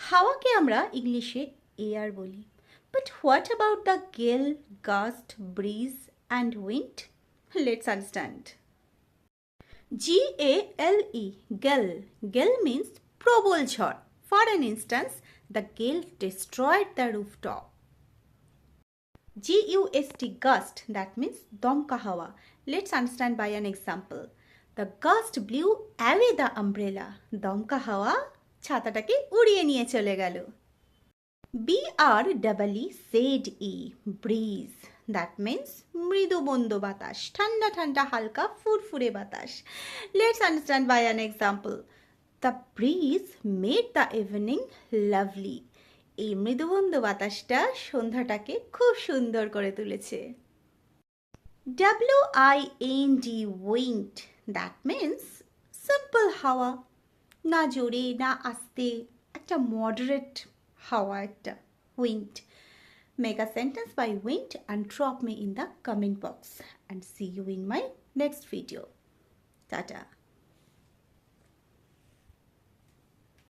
হাওয়াকে আমরা ইংলিশে এয়ার বলি। But what about the gale, gust, breeze and wind? Let's understand. G-A-L-E, gale. Gale means প্রবল ঝড়. For an instance, the gale destroyed the rooftop. G-U-S-T, gust, that means দমকা হাওয়া. Let's understand by an example. The gust blew away the umbrella. দমকা হাওয়া ছাতাটাকে উড়িয়ে নিয়ে চলে গেল. B-R-E-E-Z-E, breeze. That means মৃদু মন্দ বাতাস, ঠান্ডা ঠান্ডা হালকা ফুরফুরে বাতাস. Let's understand by an example. The breeze made the evening lovely. এই মৃদুমন্দ বাতাসটা সন্ধ্যাটাকে খুব সুন্দর করে তুলেছে. W-I-N-D, wind. That means simple হাওয়া, না জোরে না আস্তে, একটা মডারেট হাওয়া, একটা wind. Make a sentence by wind and drop me in the comment box, and see you in my next video. Tata.